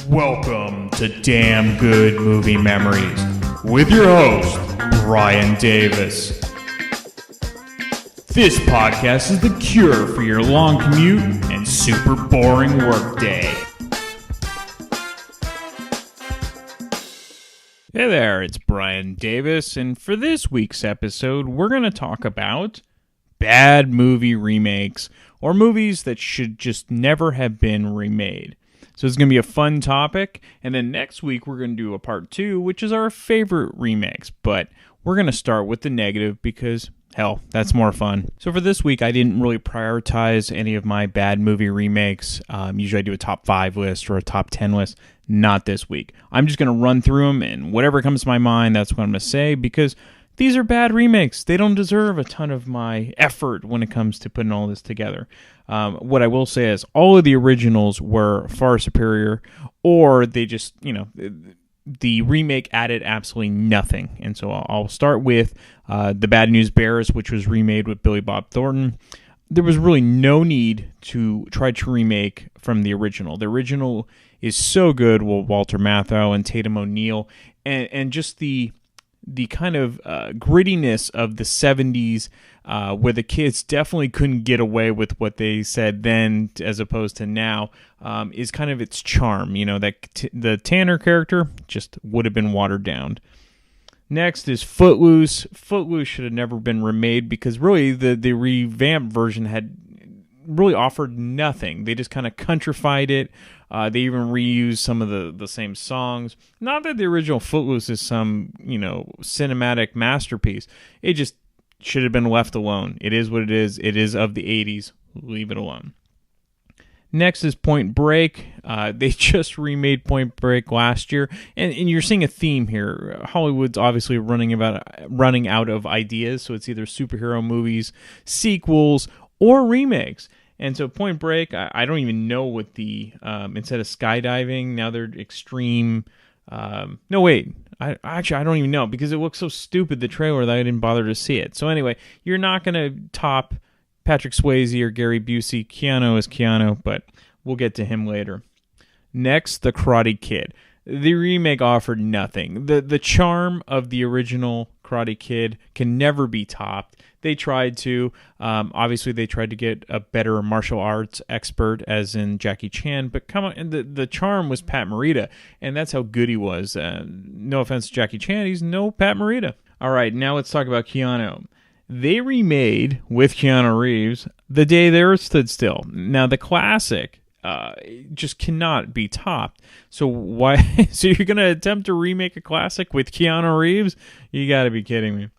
Welcome to Damn Good Movie Memories with your host, Brian Davis. This podcast is the cure for your long commute and super boring workday. Hey there, it's Brian Davis, and for this week's episode, we're going to talk about bad movie remakes, or movies that should just never have been remade. So it's going to be a fun topic, and then next week we're going to do a part 2, which is our favorite remakes, but we're going to start with the negative because, hell, that's more fun. So for this week, I didn't really prioritize any of my bad movie remakes. Usually I do a top 5 list or a top 10 list. Not this week. I'm just going to run through them, and whatever comes to my mind, that's what I'm going to say, because these are bad remakes. They don't deserve a ton of my effort when it comes to putting all this together. What I will say is all of the originals were far superior, or they just, the remake added absolutely nothing. And so I'll start with The Bad News Bears, which was remade with Billy Bob Thornton. There was really no need to try to remake from the original. The original is so good with Walter Matthau and Tatum O'Neal, and just the kind of grittiness of the 70s, where the kids definitely couldn't get away with what they said then as opposed to now, is kind of its charm. The Tanner character just would have been watered down. Next is Footloose. Footloose should have never been remade because really the revamped version had really offered nothing. They just kind of countrified it. They even reused some of the same songs. Not that the original Footloose is some, cinematic masterpiece. It just should have been left alone. It is what it is. It is of the 80s. Leave it alone. Next is Point Break. They just remade Point Break last year. And you're seeing a theme here. Hollywood's obviously running out of ideas. So it's either superhero movies, sequels, or remakes. And so Point Break, I don't even know what the, instead of skydiving, now they're extreme. No, wait. I don't even know because it looks so stupid, the trailer, that I didn't bother to see it. So anyway, you're not going to top Patrick Swayze or Gary Busey. Keanu is Keanu, but we'll get to him later. Next, The Karate Kid. The remake offered nothing. The charm of the original Karate Kid can never be topped. They tried to. Obviously, they tried to get a better martial arts expert, as in Jackie Chan. But come on, the charm was Pat Morita, and that's how good he was. No offense to Jackie Chan, he's no Pat Morita. All right, now let's talk about Keanu. They remade, with Keanu Reeves, The Day the Earth Stood Still. Now, the classic just cannot be topped. So why? So you're going to attempt to remake a classic with Keanu Reeves? You got to be kidding me.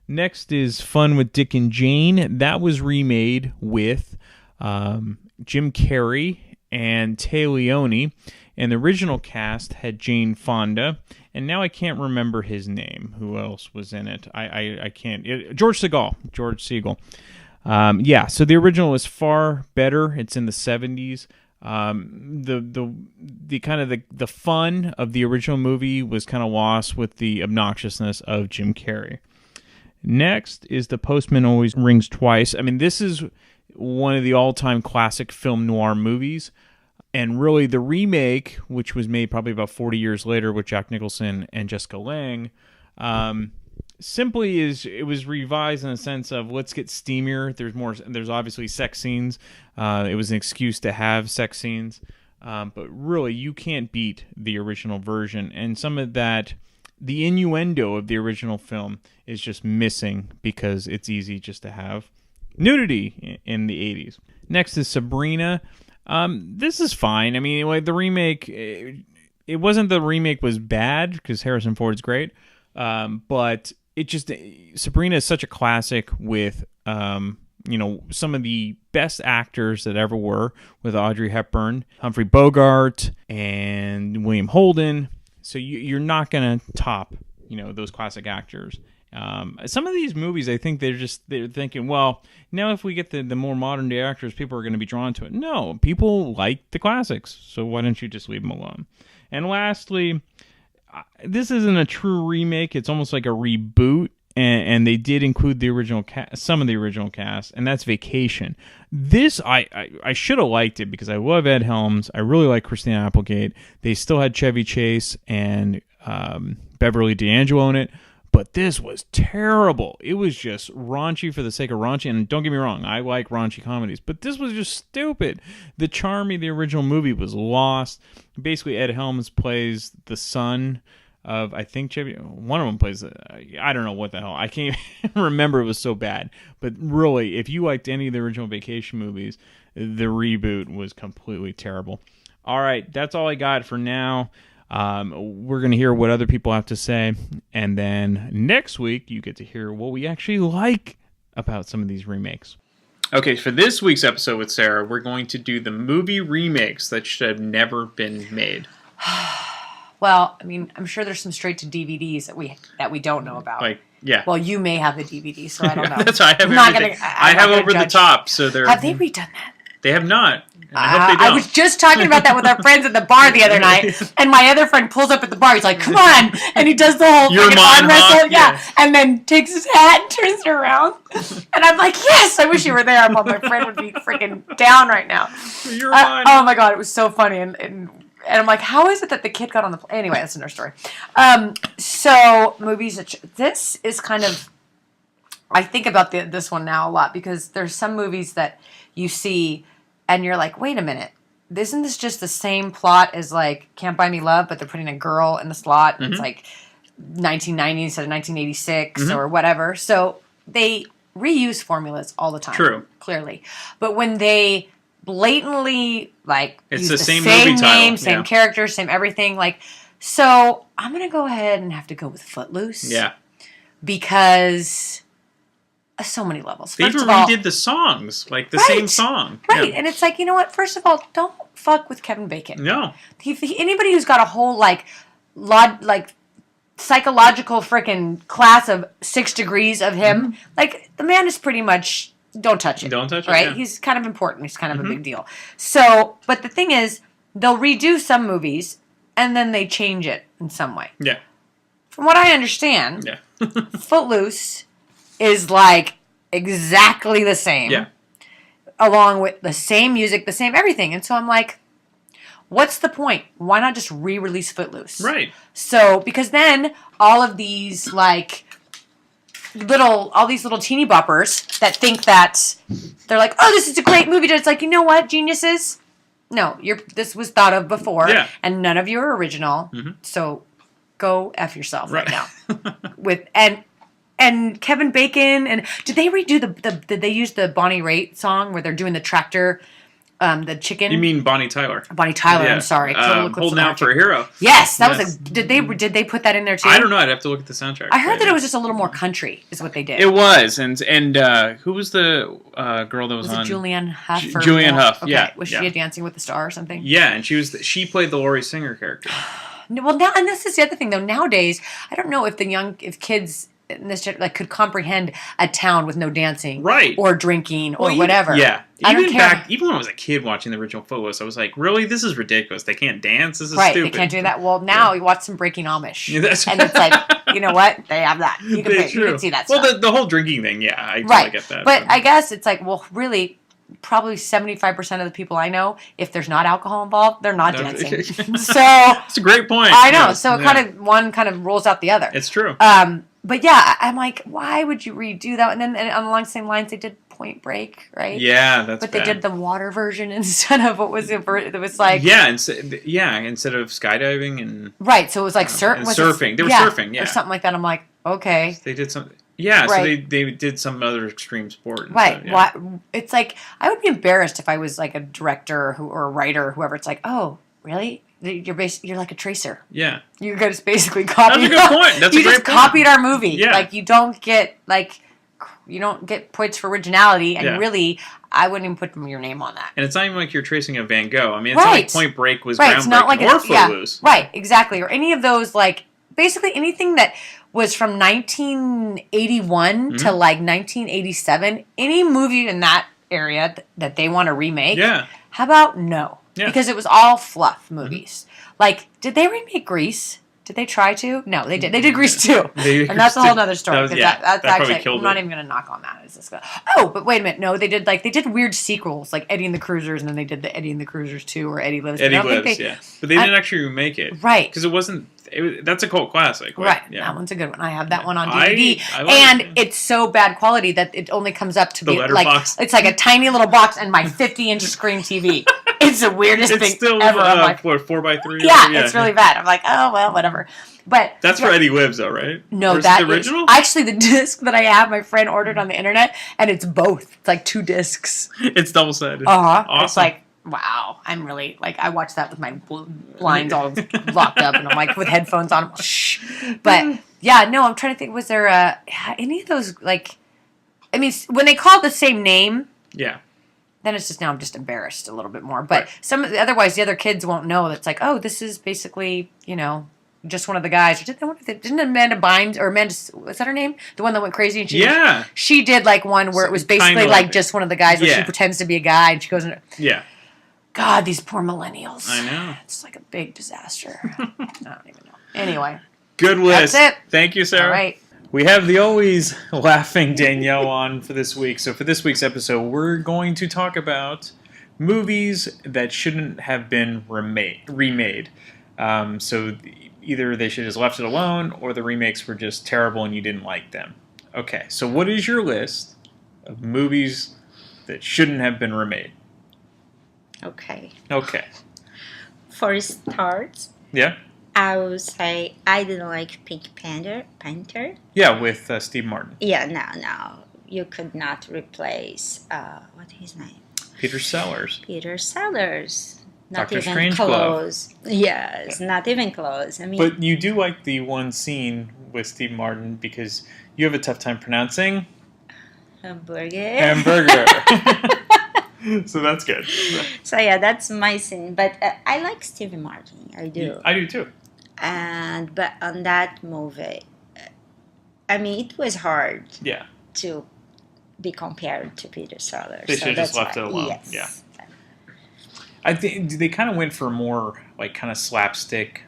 Next is Fun with Dick and Jane. That was remade with Jim Carrey and Tay Leone. And the original cast had Jane Fonda. And now I can't remember his name. Who else was in it? I can't. George Segal. So the original is far better. It's in the 70s. The kind of the fun of the original movie was kind of lost with the obnoxiousness of Jim Carrey. Next is The Postman Always Rings Twice. I mean, this is one of the all-time classic film noir movies. And really, the remake, which was made probably about 40 years later with Jack Nicholson and Jessica Lange, simply it was revised in a sense of let's get steamier. There's obviously sex scenes. It was an excuse to have sex scenes. But really, you can't beat the original version. And some of that, the innuendo of the original film is just missing because it's easy just to have nudity in the 80s. Next is Sabrina. This is fine. I mean, like the remake, it wasn't the remake was bad because Harrison Ford's great, but it just Sabrina is such a classic with some of the best actors that ever were, with Audrey Hepburn, Humphrey Bogart, and William Holden. So you're not gonna top those classic actors. Some of these movies, I think they're thinking, well, now if we get the more modern day actors, people are going to be drawn to it. No, people like the classics, so why don't you just leave them alone? And lastly, this isn't a true remake. It's almost like a reboot, and they did include the original some of the original cast, and that's Vacation. This I should have liked it because I love Ed Helms. I really like Christina Applegate. They still had Chevy Chase and Beverly D'Angelo in it, but this was terrible. It was just raunchy for the sake of raunchy, and don't get me wrong, I like raunchy comedies, but this was just stupid. The charm of the original movie was lost. Basically, Ed Helms plays the son of, I think, Chevy. One of them plays, I don't know what the hell. I can't even remember. It was so bad. But really, if you liked any of the original Vacation movies, the reboot was completely terrible. All right, that's all I got for now. We're going to hear what other people have to say. And then next week, you get to hear what we actually like about some of these remakes. Okay, for this week's episode with Sarah, we're going to do the movie remakes that should have never been made. Well, I mean, I'm sure there's some straight to DVDs that we don't know about. Like, yeah. Well, you may have the DVD, so I don't know. That's why I have everything. I have Over the Top, so they're... Have they redone that? They have not. I hope they don't. I was just talking about that with our friends at the bar the other night, and my other friend pulls up at the bar. He's like, "Come on!" And he does the whole arm wrestle, yeah, and then takes his hat and turns it around. And I'm like, "Yes, I wish you were there." But my friend would be freaking down right now. You're mine. Oh my god, it was so funny, and I'm like, "How is it that the kid got on the plane?" Anyway, that's another story. So movies. This is kind of. I think about this one now a lot because there's some movies that you see. And you're like, wait a minute, isn't this just the same plot as like Can't Buy Me Love, but they're putting a girl in the slot? Mm-hmm. It's like 1990 instead of 1986 or whatever. So they reuse formulas all the time. True. Clearly. But when they blatantly like it's use the same movie name, title. same character, same everything, like so I'm gonna go ahead and have to go with Footloose. Yeah. Because so many levels. They even redid the songs, like the same song. Right, and it's like, you know what? First of all, don't fuck with Kevin Bacon. No. Anybody who's got a whole, psychological frickin' class of 6 degrees of him, like, the man is pretty much, don't touch it. Don't touch it, right? Yeah. He's kind of important. He's kind of a big deal. So, but the thing is, they'll redo some movies, and then they change it in some way. Yeah. From what I understand, Footloose is like exactly the same. Yeah. Along with the same music, the same everything. And so I'm like, what's the point? Why not just re-release Footloose? Right. So, because then all of these like all these little teeny boppers that think that they're like, oh, this is a great movie. It's like, you know what, geniuses? No, this was thought of before, and none of you are original. So go F yourself right now. And Kevin Bacon, and did they redo did they use the Bonnie Raitt song where they're doing the tractor, the chicken? You mean Bonnie Tyler? Bonnie Tyler, yeah. I'm sorry. Holding Out for a Hero. Yes, that was did they put that in there too? I don't know, I'd have to look at the soundtrack. I heard that it was just a little more country, is what they did. It was, and who was the girl that was on? Was it Julianne Hough? Julianne Hough, okay. yeah. Was she a Dancing with the Star or something? Yeah, and she played the Laurie Singer character. Well, now, and this is the other thing though. Nowadays, I don't know if kids in this could comprehend a town with no dancing, right, or drinking or whatever. Yeah, I don't care. Even when I was a kid watching the original Footloose, I was like, really, this is ridiculous. They can't dance. This is They stupid. can't do that. Well, now you watch some Breaking Amish, and it's like, you know what? They have that. You can see that stuff. Well, the whole drinking thing, yeah, I totally get that. But I guess it's like, well, really. Probably 75% of the people I know, if there's not alcohol involved, they're not dancing. So it's a great point. I know. So it one kind of rolls out the other. It's true. But yeah, I'm like, why would you redo that? And then along the same lines, they did Point Break, right? Yeah, that's. But they did the water version instead of what was it? It was like instead of skydiving and right. So it was like surfing. They were surfing, or something like that. I'm like, okay. They did something. Yeah, right. So they did some other extreme sport. Right. So, it's like, I would be embarrassed if I was like a director or a writer or whoever. It's like, oh, really? You're like a tracer. Yeah. You guys basically copied. That's a good point. You just copied our movie. Yeah. Like, you don't get points for originality, and really, I wouldn't even put your name on that. And it's not even like you're tracing a Van Gogh. I mean, it's not like Point Break was groundbreaking, it's not like or Footloose. Yeah, right, exactly. Or any of those, like, basically anything that was from 1981 to like 1987. Any movie in that area that they want to remake. Yeah. How about no? Yeah. Because it was all fluff movies. Like, did they remake Grease? Did they try to? No, they did. They did Grease too. And that's a whole other story. That's actually, I'm not even going to knock on that. It's just but wait a minute. No, they did weird sequels, like Eddie and the Cruisers, and then they did the Eddie and the Cruisers 2 or Eddie Lives. Eddie Lives, But they didn't actually remake it. Right. Because that's a cult classic. Right. Yeah. That one's a good one. I have that one on DVD. It's so bad quality that it only comes up to be like, it's like a tiny little box and my 50-inch screen TV. It's the weirdest thing still, ever. I'm like, 4x3? Yeah, it's really bad. I'm like, oh, well, whatever. But that's for Eddie Lives, though, right? No, that's the original. Actually, the disc that I have, my friend ordered on the internet, and it's both. It's like 2 discs. It's double-sided. Awesome. It's like, wow. I'm really like, I watch that with my blinds all locked up, and I'm like with headphones on. Shh. But yeah, no, I'm trying to think. Was there any of those like? I mean, when they call it the same name, then it's just now I'm just embarrassed a little bit more. But otherwise, the other kids won't know. That's like, oh, this is basically just one of the guys. Didn't Amanda Bynes, or Amanda, what's that her name? The one that went crazy? And she did like one where it was basically like just one of the guys where she pretends to be a guy and she goes in. Yeah. God, these poor millennials. I know. It's like a big disaster. I don't even know. Anyway. Good list. That's it. Thank you, Sarah. All right. We have the always laughing Danielle on for this week. So for this week's episode, we're going to talk about movies that shouldn't have been remade. So either they should have just left it alone, or the remakes were just terrible and you didn't like them. Okay, so what is your list of movies that shouldn't have been remade? Okay. For starts, I would say I didn't like Pink Panther. Yeah, with Steve Martin. Yeah, no. You could not replace, what's his name? Peter Sellers. Not Dr. even Strangelove. close. Yes, not even close. I mean, but you do like the one scene with Steve Martin because you have a tough time pronouncing hamburger. So that's good. So yeah, that's my scene. But I like Steve Martin. I do. I do too. But on that movie, I mean, it was hard. Yeah. To be compared to Peter Sellers. They should have just left it alone. Yes. Yeah. I think they kind of went for more like kind of slapstick,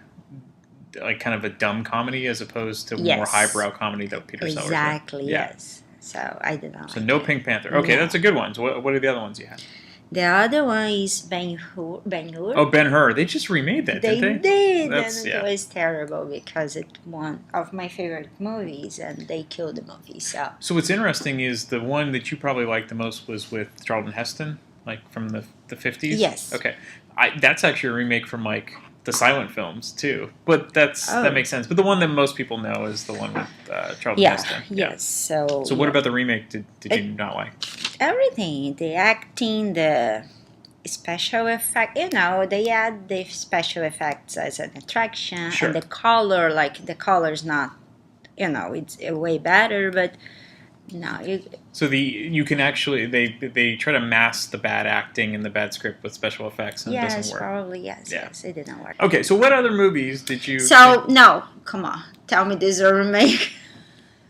like kind of a dumb comedy as opposed to more highbrow comedy that Peter Sellers did. Exactly. Yes. So I did not. So no Pink Panther. Okay, that's a good one. So what are the other ones you have? The other one is Ben-Hur. Oh, Ben-Hur. They just remade that, didn't they? They did, and it was terrible because it's one of my favorite movies, and they killed the movie. So what's interesting is the one that you probably liked the most was with Charlton Heston, like from the 50s? Yes. Okay. That's actually a remake from like the silent films too, but that makes sense. But the one that most people know is the one with Charlton Heston. Yes. So what about the remake? Did you not like? Everything, the acting, the special effect. They add the special effects as an attraction, and the color. Like the color's not, it's way better, but. No, so you can actually they try to mask the bad acting and the bad script with special effects and it doesn't work. Probably yes, it didn't work. Okay, so what other movies did you? So no, come on, tell me this is a remake.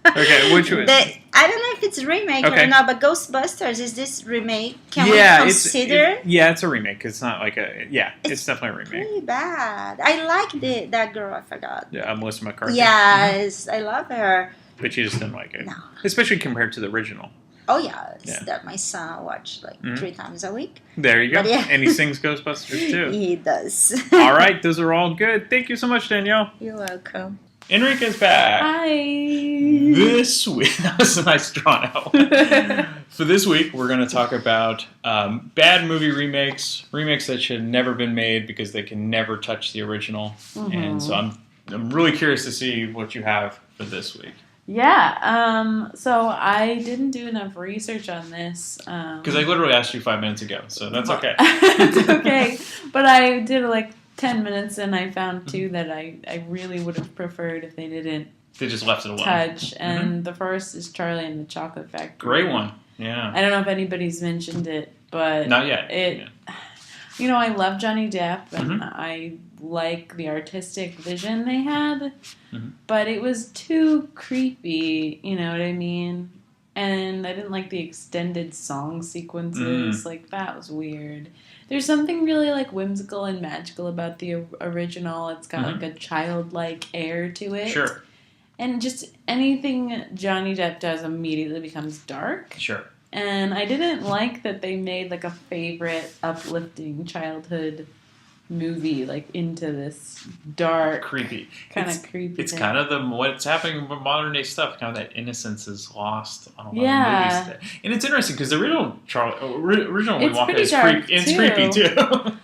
Okay, which one? I don't know if it's a remake or not, but Ghostbusters is this remake? Can we consider? It's a remake. It's not like it's definitely a remake. Pretty bad. I like that girl. I forgot. Yeah, Melissa McCarthy. Yes, I love her. But you just didn't like it. No. Especially compared to the original. Oh, yes. That my son watched 3 times a week. There you go. And he sings Ghostbusters too. He does. All right. Those are all good. Thank you so much, Danielle. You're welcome. Enrique's back. Hi. This week, that was a nice drawn out. For this week, we're going to talk about bad movie remakes that should have never been made because they can never touch the original. Mm-hmm. And so I'm really curious to see what you have for this week. Yeah, so I didn't do enough research on this. Because I literally asked you 5 minutes ago, so that's okay. It's okay. But I did 10 minutes and I found 2 that I really would have preferred if they didn't They just left it alone. touch. And the first is Charlie and the Chocolate Factory. Great one, yeah. I don't know if anybody's mentioned it, but... Not yet. I love Johnny Depp, and I like the artistic vision they had, but it was too creepy, you know what I mean? And I didn't like the extended song sequences, that was weird. There's something really like whimsical and magical about the original. It's got like a childlike air to it. Sure. And just anything Johnny Depp does immediately becomes dark. Sure. And I didn't like that they made like a favorite uplifting childhood movie like into this dark, creepy creepy. It's thing. kind of what's happening with modern day stuff. Kind of that innocence is lost on a lot of movies, and it's interesting because the original Willy Wonka is creepy. It's creepy too.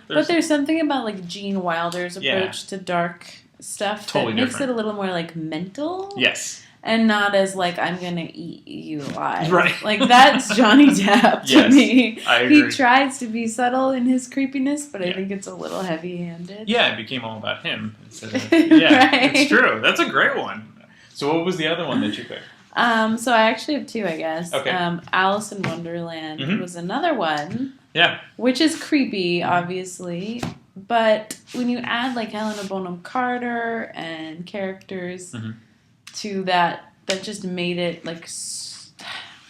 But there's something about like Gene Wilder's approach to dark stuff that makes it a little more like mental. Yes. And not as like, I'm going to eat you alive. Right. Like, that's Johnny Depp to me. I agree. He tries to be subtle in his creepiness, but I think it's a little heavy-handed. Yeah, it became all about him. Instead of, right. It's true. That's a great one. So what was the other one that you picked? So I actually have two, I guess. Okay. Alice in Wonderland was another one. Yeah. Which is creepy, obviously. But when you add, like, Helena Bonham Carter and characters... to that just made it like,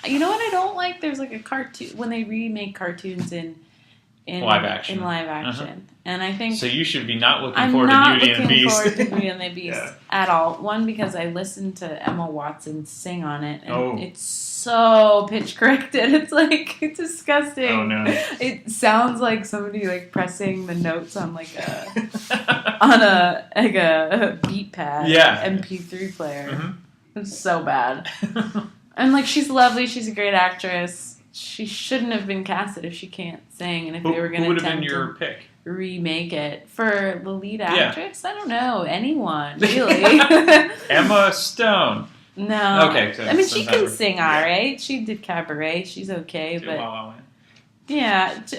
you know what I don't like? There's like a cartoon when they remake cartoons in live action. And I think so. You should be not looking forward to Beauty and the Beast. I'm not looking forward to Beauty and the Beast at all. One, because I listened to Emma Watson sing on it, and it's so pitch corrected. It's like it's disgusting. Oh no! It sounds like somebody like pressing the notes on like a beat pad, MP3 player. It's so bad. And like she's lovely. She's a great actress. She shouldn't have been casted if she can't sing. And if they were going to attempt to remake it for the lead actress, I don't know, anyone really. Emma Stone. No. Okay. So I mean, she can sing all right. She did Cabaret. She's okay, but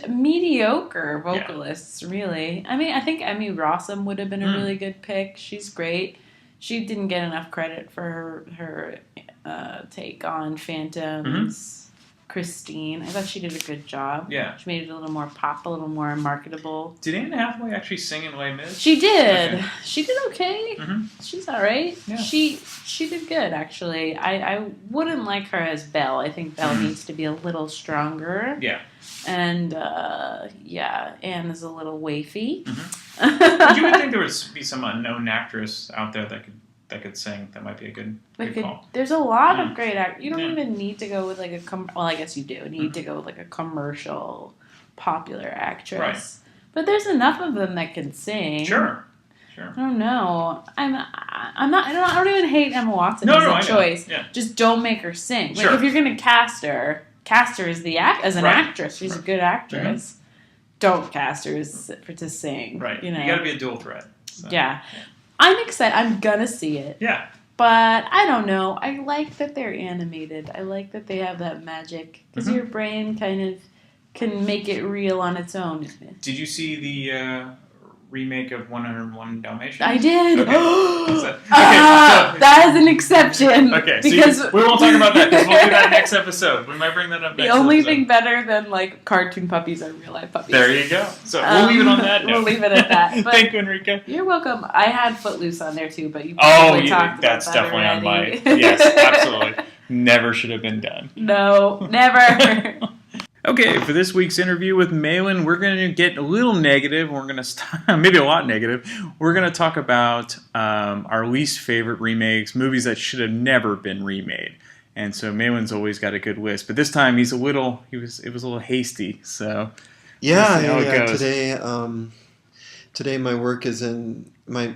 mediocre vocalists, really. I mean, I think Emmy Rossum would have been a really good pick. She's great. She didn't get enough credit for her take on Phantoms. Christine. I thought she did a good job. Yeah. She made it a little more pop, a little more marketable. Did Anne Hathaway actually sing in Les Mis? She did. Okay. She did okay. Mm-hmm. She's all right. Yeah. She did good, actually. I wouldn't like her as Belle. I think Belle needs to be a little stronger. Yeah. And, Anne is a little wafy. Mm-hmm. You would think there would be some unknown actress out there that could sing. That might be a good call. There's a lot of great actors. You don't even need to go with like well, I guess you do need to go with like a commercial popular actress. Right. But there's enough of them that can sing. Sure. I don't know. I don't even hate Emma Watson as a choice. Yeah. Just don't make her sing. Like sure. if you're gonna cast her as an actress. She's a good actress. Mm-hmm. Don't cast her to sing. Right. You know. You got to be a dual threat. So. Yeah. I'm excited. I'm gonna see it. Yeah. But I don't know. I like that they're animated. I like that they have that magic because your brain kind of can make it real on its own. Did you see the remake of 101 Dalmatians? I did. Okay. That is an exception. Okay, because we won't talk about that because we'll do that next episode. We might bring that up next The only episode. thing better than like cartoon puppies are real life puppies. There you go. So we'll leave it on that note. We'll leave it at that. But thank you, Enrique. You're welcome. I had Footloose on there too, but you probably talked that's about that definitely already. on my. Yes, absolutely. Never should have been done. No, never. Okay, for this week's interview with Malin, we're going to get a little negative. We're going to maybe a lot negative. We're going to talk about our least favorite remakes, movies that should have never been remade. And so Malin's always got a good list, but this time it was a little hasty. So yeah. Today my work is in my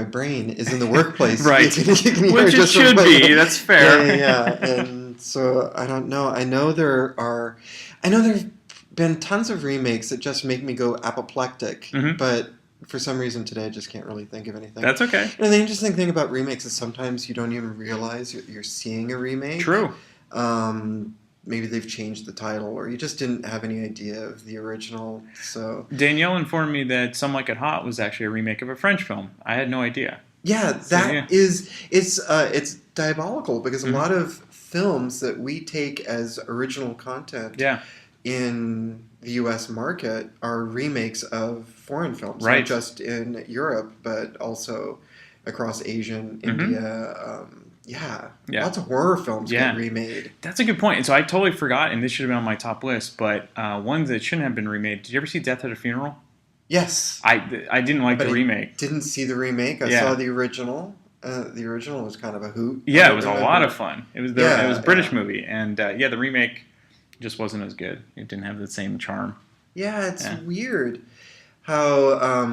brain is in the workplace. Right, you can hear which it should be. That's fair. Yeah. And so I don't know. I know there've been tons of remakes that just make me go apoplectic, but for some reason today I just can't really think of anything. That's okay. And the interesting thing about remakes is sometimes you don't even realize you're seeing a remake. True. Maybe they've changed the title, or you just didn't have any idea of the original. So Danielle informed me that Some Like It Hot was actually a remake of a French film. I had no idea. Yeah, it's diabolical because a lot of films that we take as original content in the U.S. market are remakes of foreign films, not just in Europe, but also across Asia, India, Lots of horror films get remade. That's a good point. And so I totally forgot, and this should have been on my top list, but ones that shouldn't have been remade. Did you ever see Death at a Funeral? Yes. I didn't like the remake. Didn't see the remake. I saw the original. The original was kind of a hoot. Yeah, it was a lot of fun. It was a British movie, and the remake just wasn't as good. It didn't have the same charm. Yeah, it's weird how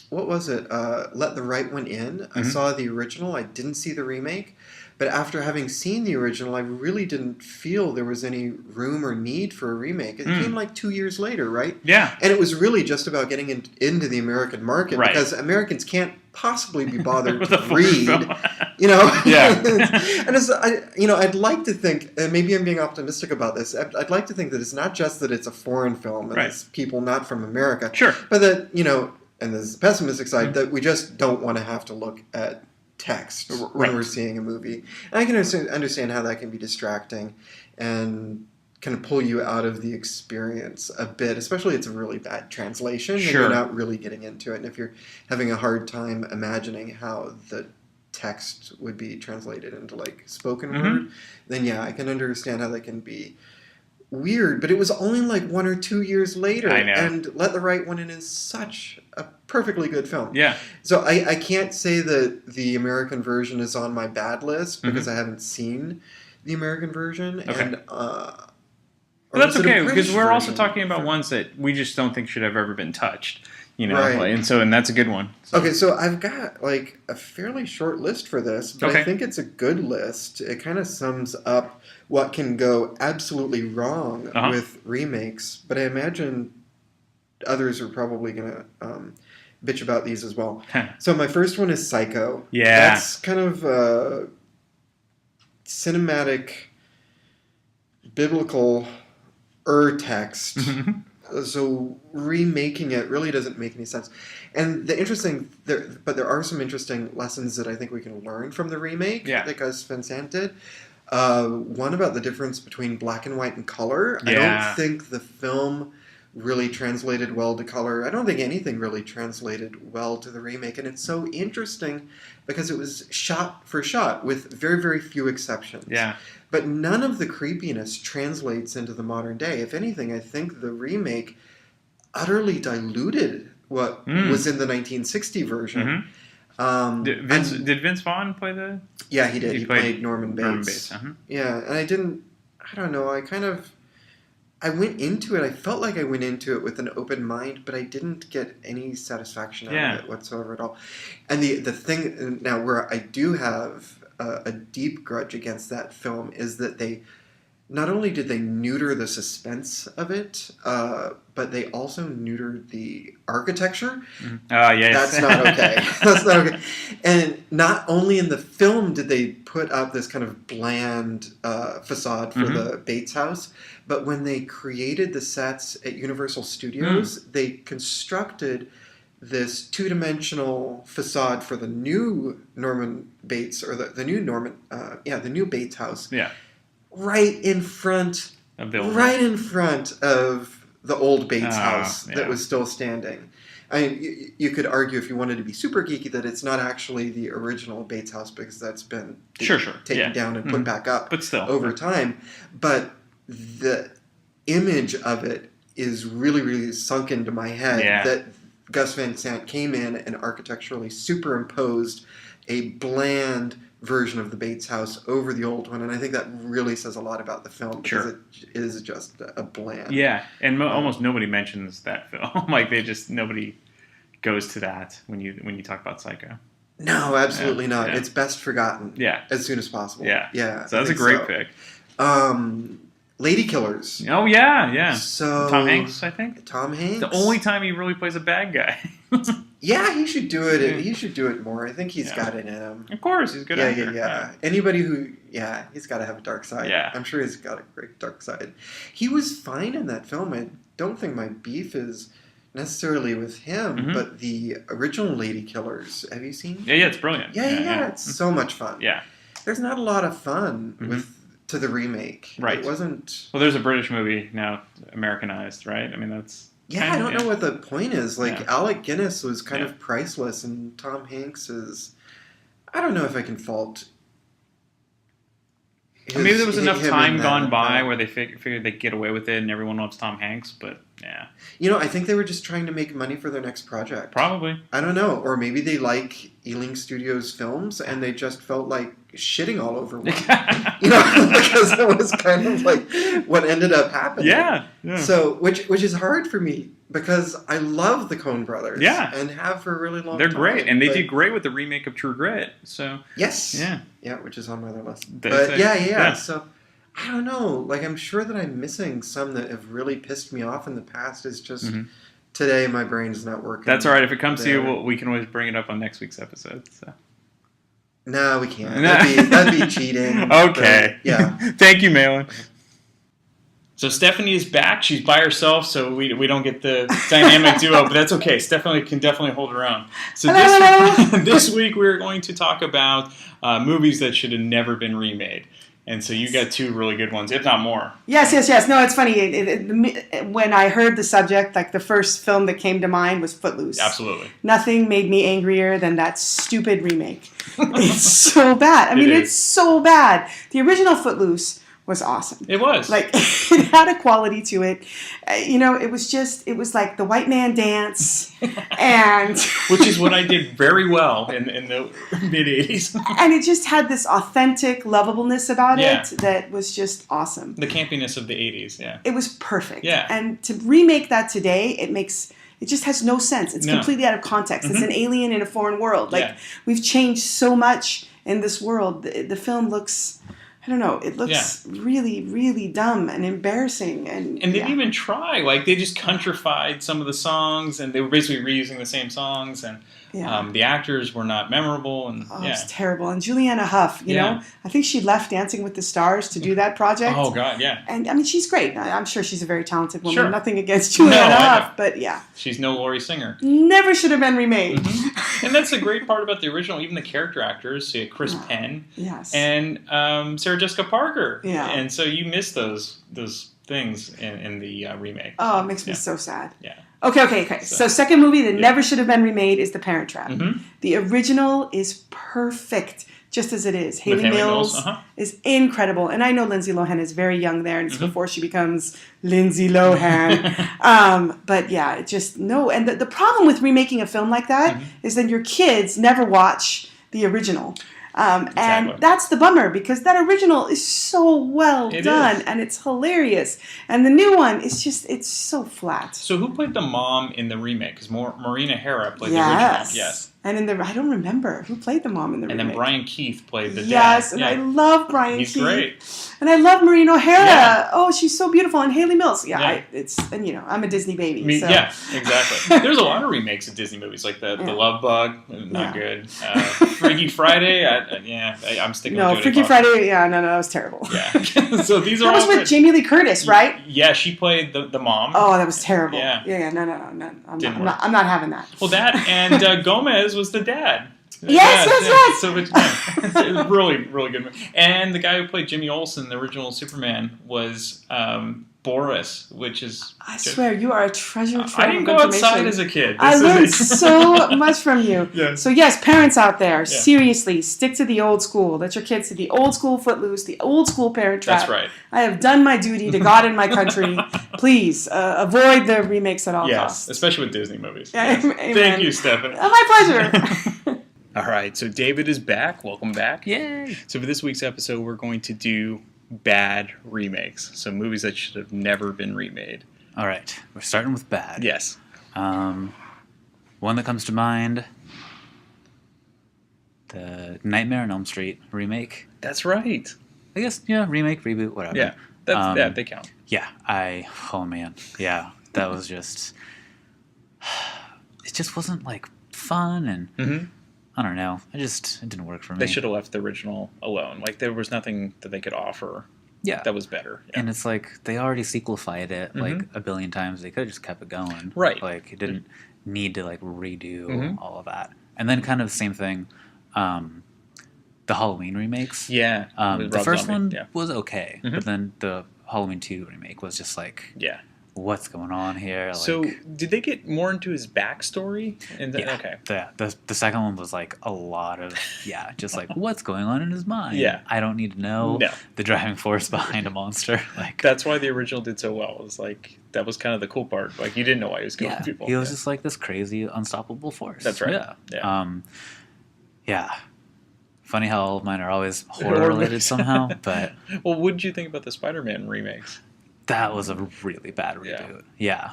what was it? Let the Right One In. I saw the original. I didn't see the remake. But after having seen the original, I really didn't feel there was any room or need for a remake. It came like 2 years later, right? Yeah. And it was really just about getting into the American market because Americans can't possibly be bothered to read, Yeah. And I'd like to think, and maybe I'm being optimistic about this. I'd like to think that it's not just that it's a foreign film and it's people not from America, but that and there's the pessimistic side that we just don't want to have to look at text when we're seeing a movie. And I can understand how that can be distracting and kind of pull you out of the experience a bit, especially if it's a really bad translation and you're not really getting into it. And if you're having a hard time imagining how the text would be translated into like spoken word, then I can understand how that can be weird. But it was only like 1 or 2 years later. I know. And Let the Right One In is such a perfectly good film. Yeah. So I can't say that the American version is on my bad list because I haven't seen the American version. Okay. And but that's okay, because we're also talking about ones that we just don't think should have ever been touched. And that's a good one. So. Okay, so I've got like a fairly short list for this, but I think it's a good list. It kind of sums up what can go absolutely wrong with remakes, but I imagine others are probably going to bitch about these as well. So my first one is Psycho. Yeah. That's kind of cinematic, biblical text. So remaking it really doesn't make any sense. And there are some interesting lessons that I think we can learn from the remake that Gus Van Sant did. One about the difference between black and white and color. I don't think the film really translated well to color. I don't think anything really translated well to the remake. And it's so interesting because it was shot for shot with very, very few exceptions. Yeah. But none of the creepiness translates into the modern day. If anything, I think the remake utterly diluted what was in the 1960 version. Did Vince Vaughn play the... Yeah, he did. He played Norman Bates. Uh-huh. Yeah, and I don't know, I went into it, I felt like I went into it with an open mind, but I didn't get any satisfaction out of it whatsoever at all. And the thing, now where I do have a deep grudge against that film is that they not only did they neuter the suspense of it, but they also neutered the architecture. Yes. That's not okay. That's not okay. And not only in the film did they put up this kind of bland facade for the Bates house, but when they created the sets at Universal Studios, they constructed this two-dimensional facade for the new Norman Bates, or the new the new Bates house. Yeah. Right in front of the old Bates house that was still standing. I mean, you could argue if you wanted to be super geeky that it's not actually the original Bates house because that's been taken down and put back up over time. But the image of it is really, really sunk into my head that Gus Van Sant came in and architecturally superimposed a bland version of the Bates house over the old one, and I think that really says a lot about the film because it is just a bland. Yeah, and almost nobody mentions that film. Like nobody goes to that when you talk about Psycho. No, absolutely not. Yeah. It's best forgotten. Yeah, as soon as possible. Yeah. So that's a great pick. Lady Killers. Oh yeah. So Tom Hanks, I think. Tom Hanks. The only time he really plays a bad guy. Yeah, he should do it. He should do it more. I think he's got it in him. Of course, he's good. Yeah. Anybody who, he's got to have a dark side. Yeah, I'm sure he's got a great dark side. He was fine in that film. I don't think my beef is necessarily with him, but the original Lady Killers. Have you seen? Yeah, it's brilliant. Yeah. It's so much fun. Yeah, there's not a lot of fun to the remake. Right. It wasn't. Well, there's a British movie now, Americanized, right? I mean, that's. Yeah, I don't know what the point is. Like, Alec Guinness was kind of priceless, and Tom Hanks is... I don't know if I can fault Maybe there was enough time gone by where they figured they'd get away with it and everyone loves Tom Hanks, but yeah. I think they were just trying to make money for their next project. Probably. I don't know. Or maybe they like Ealing Studios films and they just felt like shitting all over one. Because it was kind of like what ended up happening. Yeah. So, which is hard for me because I love the Coen brothers. Yeah. And have for a really long time. They're great. And they did great with the remake of True Grit. So. Yes. Yeah. Yeah, which is on my other list. But yeah. So, I don't know. Like, I'm sure that I'm missing some that have really pissed me off in the past. It's just today my brain's not working. That's all right. If it comes to you, we can always bring it up on next week's episode. So. No, we can't. That'd be cheating. Okay. But, yeah. Thank you, Malin. So Stephanie is back. She's by herself, so we don't get the dynamic duo, but that's okay. Stephanie can definitely hold her own. So this week we're going to talk about movies that should have never been remade. And so you got two really good ones, if not more. Yes. No, it's funny. When I heard the subject, like the first film that came to mind was Footloose. Absolutely. Nothing made me angrier than that stupid remake. It's so bad. I mean, it's so bad. The original Footloose was awesome. It was. Like, it had a quality to it. It was like the white man dance. And which is what I did very well in the mid-'80s. And it just had this authentic lovableness about it that was just awesome. The campiness of the 80s, yeah. It was perfect. Yeah. And to remake that today, it just has no sense. It's completely out of context. It's an alien in a foreign world. Like, we've changed so much in this world. The film looks... I don't know. It looks really, really dumb and embarrassing. And they didn't even try. Like, they just countrified some of the songs, and they were basically reusing the same songs, and the actors were not memorable. And it was terrible. And Juliana Hough, you know, I think she left Dancing with the Stars to do that project. Oh, God, yeah. And, I mean, she's great. I'm sure she's a very talented woman. Sure. Nothing against Juliana Hough, but yeah. She's no Laurie Singer. Never should have been remade. Mm-hmm. And that's the great part about the original. Even the character actors, so you had Chris Penn and Sarah Jessica Parker. Yeah. And so you miss those things in the remake. Oh, it makes me so sad. Yeah. Okay. So second movie that never should have been remade is The Parent Trap. Mm-hmm. The original is perfect, just as it is. Haley Mills is incredible. And I know Lindsay Lohan is very young there, and it's before she becomes Lindsay Lohan. But yeah, it just, no. And the problem with remaking a film like that is that your kids never watch the original. And that's the bummer, because that original is so well done and it's hilarious. And the new one is just, it's so flat. So who played the mom in the remake? Because Maureen O'Hara played the original. Yes. And I don't remember who played the mom in the remake. And then Brian Keith played the dad. Yes, and I love Brian Keith. He's great. And I love Maureen O'Hara. Yeah. Oh, she's so beautiful. And Haley Mills. Yeah. I'm a Disney baby. So. Yeah, exactly. There's a lot of remakes of Disney movies, like the Love Bug, not good. Freaky Friday, I'm sticking with Jodie Foster. Freaky Friday, that was terrible. Yeah. So these are that was with Jamie Lee Curtis, right? Yeah, she played the mom. Oh, that was terrible. Yeah. No. I'm not having that. Well, that and Gomez was the dad. Yes. So it's really, really good. And the guy who played Jimmy Olsen, the original Superman, was Boris, which is... I swear, you are a treasure trove I didn't go outside as a kid. I learned so much from you. Yeah. So yes, parents out there, seriously, stick to the old school. Let your kids to the old school Footloose, the old school Parent Trap. That's right. I have done my duty to God and my country. Please, avoid the remakes at all costs. Yes, especially with Disney movies. Yes. Thank you, Stephanie. My pleasure. All right, so David is back. Welcome back. Yay! So for this week's episode, we're going to do bad remakes. So movies that should have never been remade. All right, we're starting with bad. Yes. One that comes to mind, the Nightmare on Elm Street remake. That's right. I guess, remake, reboot, whatever. Yeah, they count. Yeah, oh man. Yeah, that was just, it just wasn't like fun and... I don't know. It didn't work for me. They should have left the original alone. Like, there was nothing that they could offer that was better. Yeah. And it's like, they already sequelified it, like, a billion times. They could have just kept it going. Right. Like, it didn't need to, like, redo all of that. And then kind of the same thing, the Halloween remakes. Yeah. The first one was okay. But then the Halloween 2 remake was just, like... what's going on here? Like, so did they get more into his backstory? Okay. The second one was like a lot of just like what's going on in his mind. Yeah. I don't need to know the driving force behind a monster. Like that's why the original did so well. It was like that was kind of the cool part. Like you didn't know why he was killing people. He was just like this crazy unstoppable force. That's right. Yeah. Funny how all of mine are always horror related somehow, but well, what did you think about the Spider-Man remakes? That was a really bad reboot. Yeah.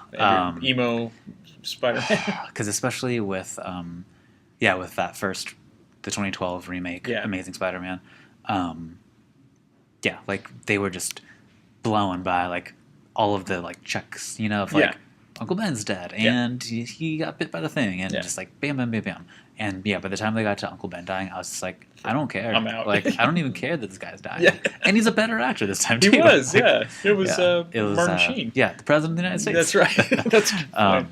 Emo Spider-Man. Because especially with with that first, the 2012 remake, Amazing Spider-Man, like they were just blowing by like all of the like checks, of like Uncle Ben's dead and he got bit by the thing and just like bam, bam, bam, bam. And by the time they got to Uncle Ben dying, I was just like, I don't care. I'm out. Like, I don't even care that this guy's dying. And he's a better actor this time, too. He was, like, It was Martin Sheen. Yeah, the President of the United States. That's right. That's and I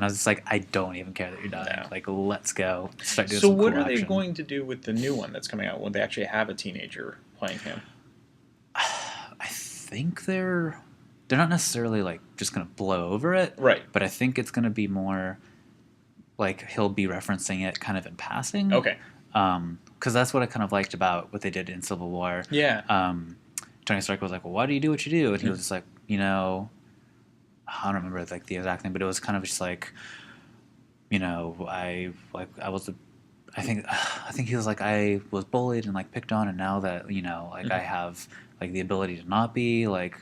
was just like, I don't even care that you're dying. No. Like, let's go. Start doing so some what cool are they action. going to do with the new one that's coming out when they actually have a teenager playing him? I think they're not necessarily, like, just going to blow over it. Right. But I think it's going to be more... like he'll be referencing it kind of in passing. Okay. Because that's what I kind of liked about what they did in Civil War. Yeah. Tony Stark was like, well, why do you do what you do? And he was just like, I don't remember like the exact thing, but it was kind of just like, I think he was like, I was bullied and like picked on, and now that, I have like the ability to not be like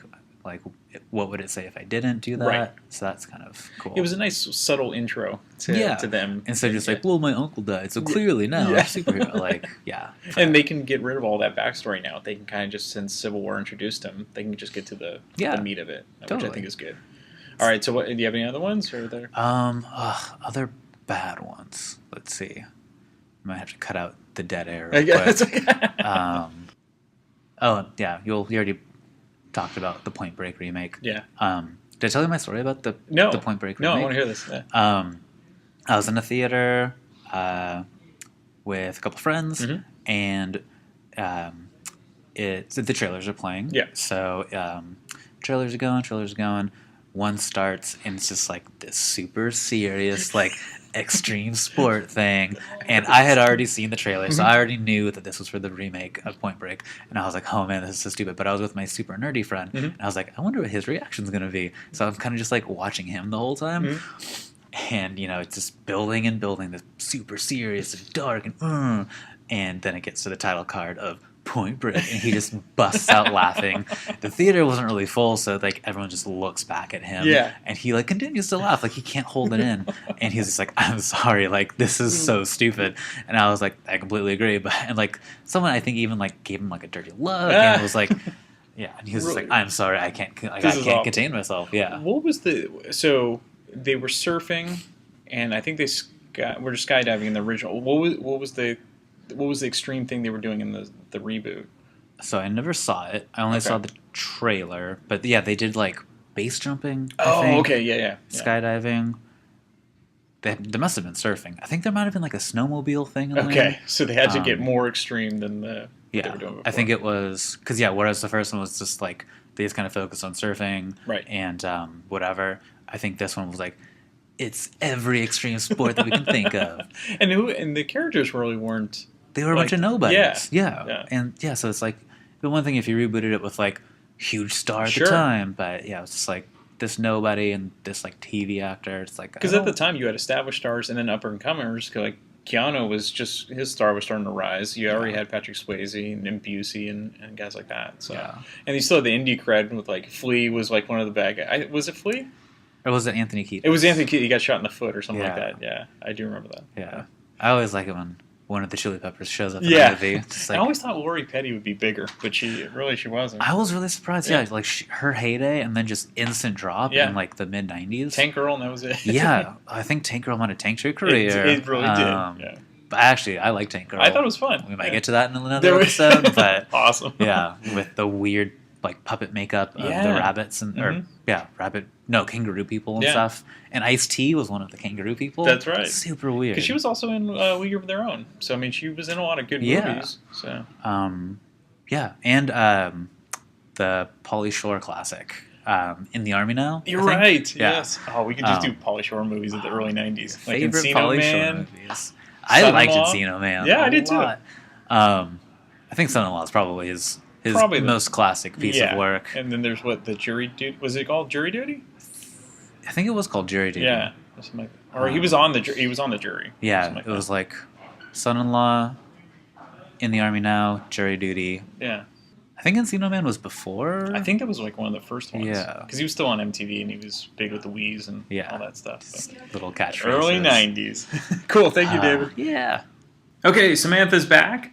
what would it say if I didn't do that? Right. So that's kind of cool. It was a nice subtle intro to them. Instead of just like, well, my uncle died, so clearly now I'm a superhero. Like, And they can get rid of all that backstory now. They can kind of just, since Civil War introduced him, they can just get to the meat of it, which I think is good. All right, so do you have any other ones? Or there? Other bad ones. Let's see. I might have to cut out the dead air. You already talked about the Point Break remake. Yeah. Did I tell you my story about the Point Break remake? No, I want to hear this. Yeah. I was in a theater with a couple friends, and the trailers are playing. Yeah. So trailers are going. One starts, and it's just like this super serious, like extreme sport thing. And I had already seen the trailer, so I already knew that this was for the remake of Point Break. And I was like, oh man, this is so stupid. But I was with my super nerdy friend, and I was like, I wonder what his reaction's going to be. So I'm kind of just like watching him the whole time. And, it's just building and building, this super serious and dark. And then it gets to the title card of Point Break, and he just busts out laughing. The theater wasn't really full, so like everyone just looks back at him. Yeah. And he like continues to laugh, like he can't hold it in. And he's just like, I'm sorry, like this is so stupid. And I was like, I completely agree. But and like someone I think even like gave him like a dirty look and was like, and he was just like, I'm sorry, I can't contain myself. Yeah. What was so they were surfing, and I think they were just skydiving in the original. What was the extreme thing they were doing in the reboot? So I never saw it. I only saw the trailer. But they did like base jumping. Oh, I think. Okay, yeah. Skydiving. They must have been surfing. I think there might have been like a snowmobile thing. So they had to get more extreme than they were doing before. I think it was because whereas the first one was just like they just kind of focused on surfing, right? And whatever. I think this one was like, it's every extreme sport that we can think of. And the characters really weren't. They were a bunch of nobodies. Yeah. And so it's like the one thing if you rebooted it with like huge star at the time, but it was just like this nobody and this like TV actor. It's like because at the time you had established stars and then up and comers. Like Keanu was just his star was starting to rise. You already had Patrick Swayze and Busey and guys like that. So and you still had the indie cred with like Flea was like one of the bad guys. Was it Flea? Or was it Anthony Kiedis? It was Anthony Kiedis. He got shot in the foot or something like that. Yeah, I do remember that. Yeah. I always like it when one of the Chili Peppers shows up in the movie. Like, I always thought Lori Petty would be bigger, but she wasn't. I was really surprised. Yeah, like her heyday and then just instant drop in like the mid '90s. Tank Girl, and that was it. I think Tank Girl might have tanked her career. It really did. Yeah. But actually, I like Tank Girl. I thought it was fun. We might get to that in another episode. But awesome. Yeah, with the weird like puppet makeup of the rabbits and kangaroo people and stuff. And Ice-T was one of the kangaroo people. That's right. Super weird. Because she was also in League of Their Own. So I mean, she was in a lot of good movies. So and the Pauly Shore classic. In the Army Now. You're right. Yeah. Yes. Oh, we could just do Pauly Shore movies of the early '90s. Like Favorite Encino Pauly Man. Shore movies. I liked Encino Man. Yeah, I did too. I think Son-in-Law is probably his most classic piece of work. And then there's the Jury Duty. Was it called Jury Duty? I think it was called Jury Duty. Yeah. Or he was on the jury. Yeah, it was like Son-in-Law, In the Army Now, Jury Duty. Yeah. I think Encino Man was before. I think that was like one of the first ones. Yeah. Because he was still on MTV and he was big with the Wheeze and all that stuff. Little catchphrases. Early 90s. Cool. Thank you, David. Yeah. Okay, Samantha's back.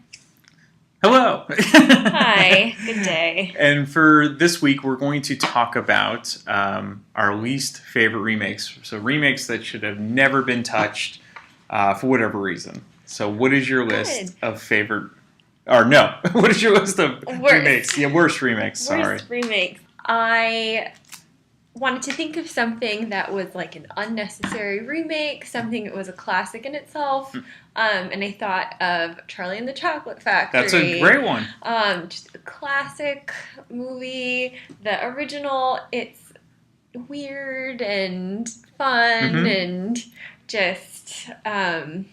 Hello. Hi. Good day. And for this week, we're going to talk about our least favorite remakes. So remakes that should have never been touched for whatever reason. So what is your list of favorite... Or no, what is your list of remakes? Yeah, worst remakes, sorry. Worst remakes. I wanted to think of something that was like an unnecessary remake, something that was a classic in itself, and I thought of Charlie and the Chocolate Factory. That's a great one. Just a classic movie. The original, it's weird and fun and just, my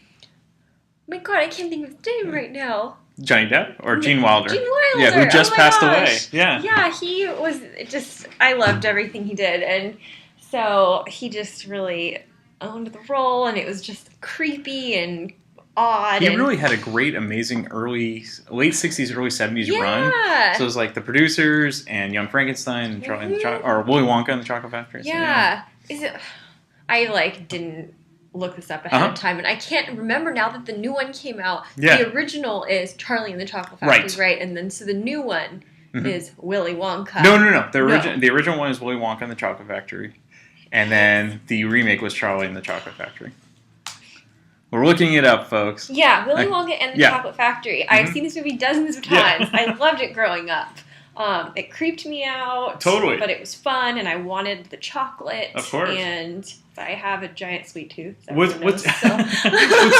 God, I can't think of his name right now. Johnny Depp or Gene Wilder? Gene Wilder. Yeah, who just passed away. Yeah. Yeah, he was just, I loved everything he did. And so he just really owned the role, and it was just creepy and odd. He really had a great, amazing late 60s, early 70s run. So it was like the producers and Young Frankenstein and Charlie and the or Willy Wonka and the Chocolate Factory. Yeah. Is it? I didn't look this up ahead of time, and I can't remember now that the new one came out. Yeah. The original is Charlie and the Chocolate Factory, right? And then so the new one is Willy Wonka. No. The original one is Willy Wonka and the Chocolate Factory, and then the remake was Charlie and the Chocolate Factory. We're looking it up, folks. Yeah, Willy Wonka and the Chocolate Factory. I've seen this movie dozens of times. I loved it growing up. It creeped me out. Totally. But it was fun, and I wanted the chocolate. Of course. And I have a giant sweet tooth. What's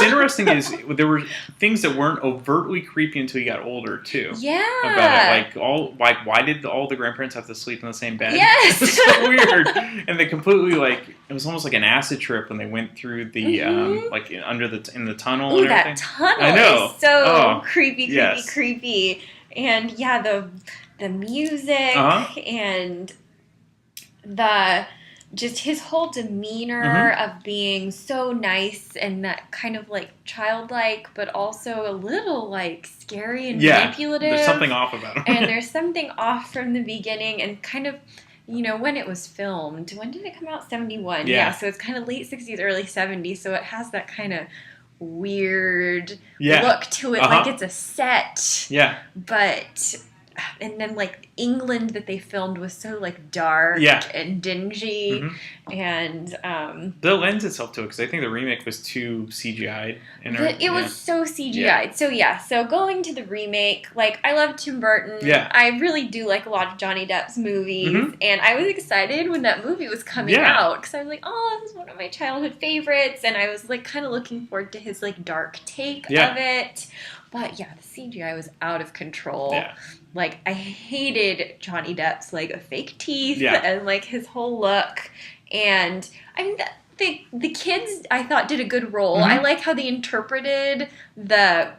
interesting is there were things that weren't overtly creepy until you got older, too. Yeah. About it. Why did all the grandparents have to sleep in the same bed? Yes. It's so weird. And they completely, it was almost like an acid trip when they went through the, in the tunnel and everything. That tunnel I know. is so creepy. And yeah, the music and just his whole demeanor of being so nice and that kind of childlike, but also a little scary and manipulative. There's something off about him. And there's something off from the beginning, and kind of, when it was filmed. When did it come out? 71. Yeah. So it's kind of late 60s, early 70s. So it has that kind of weird look to it, like it's a set. Yeah. But and then England that they filmed was so dark and dingy, and that lends itself to it because I think the remake was too CGI'd. It was so CGI'd. So going to the remake, I love Tim Burton. Yeah. I really do like a lot of Johnny Depp's movies, and I was excited when that movie was coming out because I was like, oh, this is one of my childhood favorites, and I was kind of looking forward to his dark take of it. But yeah, the CGI was out of control. Yeah. I hated Johnny Depp's fake teeth and his whole look. And I mean, the kids I thought did a good role. I like how they interpreted the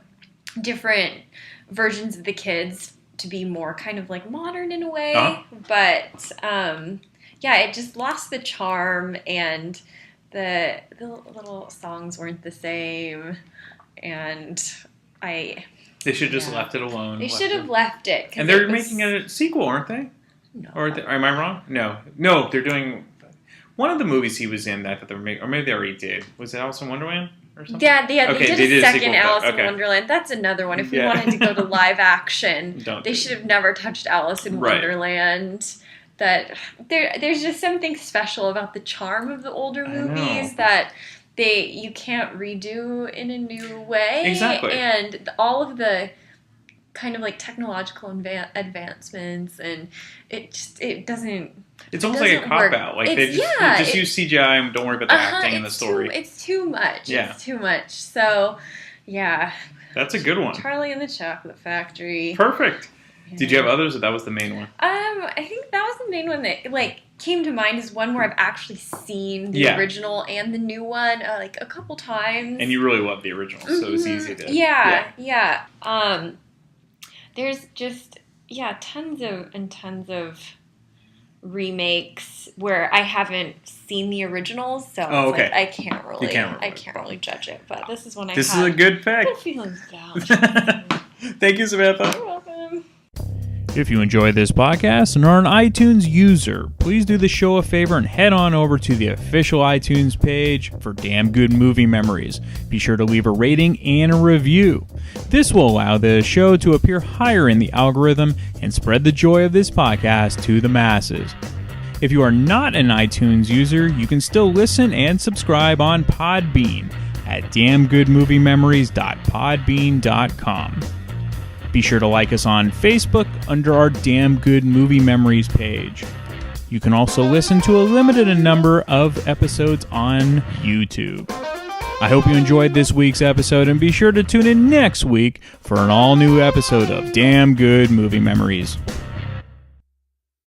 different versions of the kids to be more kind of modern in a way. But it just lost the charm, and the little songs weren't the same, and they should have just left it alone. They should have left it. And they're making a sequel, aren't they? No. Or am I wrong? No. They're doing one of the movies he was in that they're making, or maybe they already did. Was it Alice in Wonderland or something? Yeah, they did a second Alice in Okay. Wonderland. That's another one. If we wanted to go to live action, they should have never touched Alice in Wonderland. That there's just something special about the charm of the older movies that you can't redo in a new way. Exactly. And all of the kind of technological advancements, and it doesn't. It's almost like a cop out. They just use CGI and don't worry about the acting and the story. It's too much. Yeah. It's too much. So, yeah. That's a good one. Charlie and the Chocolate Factory. Perfect. Did you have others, or that was the main one? I think that was the main one that came to mind is one where I've actually seen the original and the new one a couple times. And you really love the original, so it's easy to... Yeah. There's just tons of remakes where I haven't seen the originals, so I can't really judge it. But this is one This is a good pick. Good feelings about. Thank you, Samantha. You're welcome. If you enjoy this podcast and are an iTunes user, please do the show a favor and head on over to the official iTunes page for Damn Good Movie Memories. Be sure to leave a rating and a review. This will allow the show to appear higher in the algorithm and spread the joy of this podcast to the masses. If you are not an iTunes user, you can still listen and subscribe on Podbean at damngoodmoviememories.podbean.com. Be sure to like us on Facebook under our Damn Good Movie Memories page. You can also listen to a limited number of episodes on YouTube. I hope you enjoyed this week's episode, and be sure to tune in next week for an all-new episode of Damn Good Movie Memories.